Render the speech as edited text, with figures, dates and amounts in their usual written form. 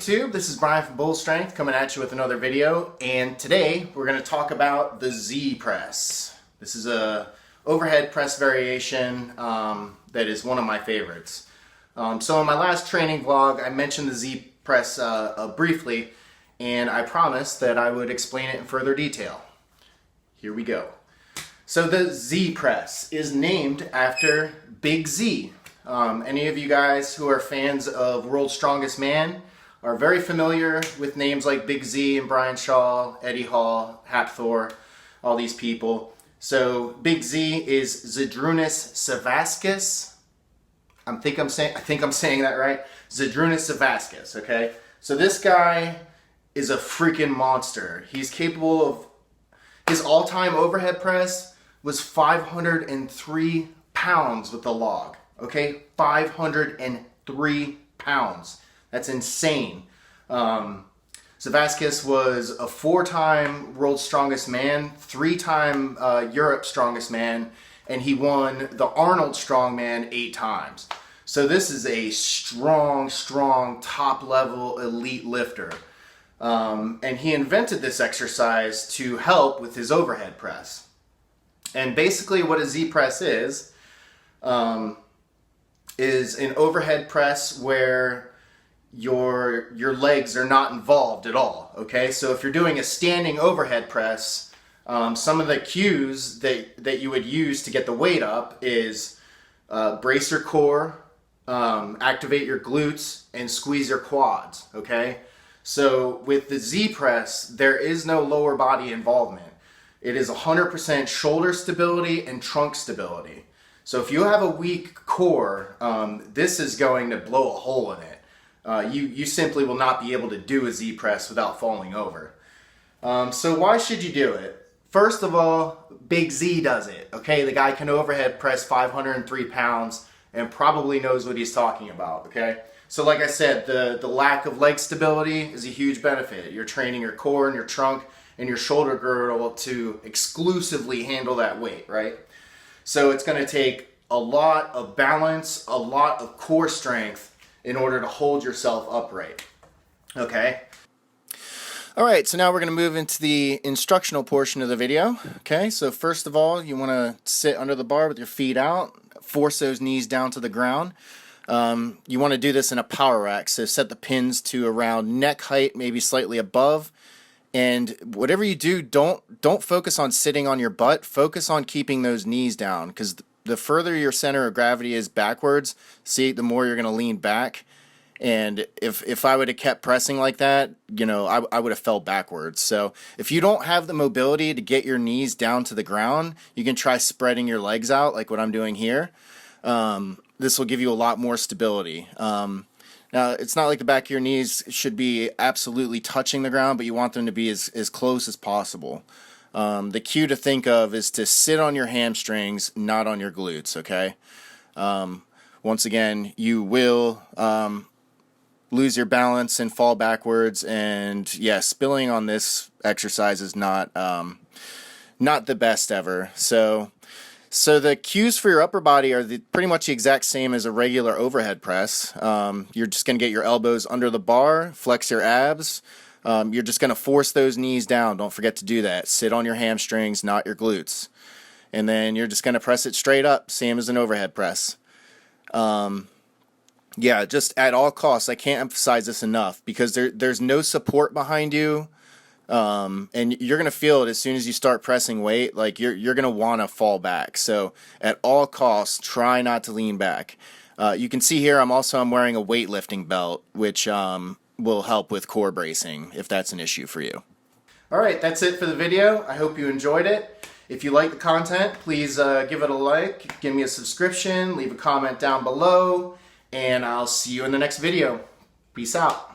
YouTube? This is Brian from Bull Strength coming at you with another video, and today we're going to talk about the Z press. This is a overhead press variation that is one of my favorites. So in my last training vlog I mentioned the Z press briefly, and I promised that I would explain it in further detail. Here we go. So the Z press is named after Big Z. Any of you guys who are fans of World's Strongest Man are very familiar with names like Big Z and Brian Shaw, Eddie Hall, Hapthor, all these people. So Big Z is Žydrūnas Savickas. I think I'm saying that right. Žydrūnas Savickas, okay? So this guy is a freaking monster. He's capable of, his all-time overhead press was 503 pounds with the log. Okay, 503 pounds. That's insane. Savickas was a 4-time World's Strongest Man, 3-time Europe's Strongest Man, and he won the Arnold Strongman 8 times. So this is a strong, top-level elite lifter. And he invented this exercise to help with his overhead press. And basically what a Z press is an overhead press where your legs are not involved at all, okay? So if you're doing a standing overhead press, some of the cues that you would use to get the weight up is brace your core, activate your glutes, and squeeze your quads, okay? So with the Z press, there is no lower body involvement. It is 100% shoulder stability and trunk stability. So if you have a weak core, this is going to blow a hole in it. You simply will not be able to do a Z press without falling over. So why should you do it? First of all, Big Z does it. Okay, the guy can overhead press 503 pounds and probably knows what he's talking about. Okay, so like I said, the lack of leg stability is a huge benefit. You're training your core and your trunk and your shoulder girdle to exclusively handle that weight, right? So it's going to take a lot of balance, a lot of core strength in order to hold yourself upright. Okay? Alright, so now we're going to move into the instructional portion of the video. Okay, so first of all, you want to sit under the bar with your feet out, force those knees down to the ground. You want to do this in a power rack, so set the pins to around neck height, maybe slightly above. And whatever you do, don't focus on sitting on your butt. Focus on keeping those knees down, because the further your center of gravity is backwards, see, the more you're going to lean back. And if I would have kept pressing like that, you know, I would have fell backwards. So if you don't have the mobility to get your knees down to the ground, you can try spreading your legs out like what I'm doing here. This will give you a lot more stability. Now, it's not like the back of your knees should be absolutely touching the ground, but you want them to be as close as possible. The cue to think of is to sit on your hamstrings, not on your glutes, okay? Once again, you will lose your balance and fall backwards, and yeah, spilling on this exercise is not the best ever. So the cues for your upper body are pretty much the exact same as a regular overhead press. You're just going to get your elbows under the bar, flex your abs. You're just going to force those knees down. Don't forget to do that. Sit on your hamstrings, not your glutes. And then you're just going to press it straight up, same as an overhead press. Yeah, just at all costs, I can't emphasize this enough, because there's no support behind you. And you're going to feel it as soon as you start pressing weight. Like you're going to want to fall back. So at all costs, try not to lean back. You can see here I'm wearing a weightlifting belt, which will help with core bracing if that's an issue for you. Alright, that's it for the video. I hope you enjoyed it. If you like the content, please give it a like, give me a subscription, leave a comment down below, and I'll see you in the next video. Peace out.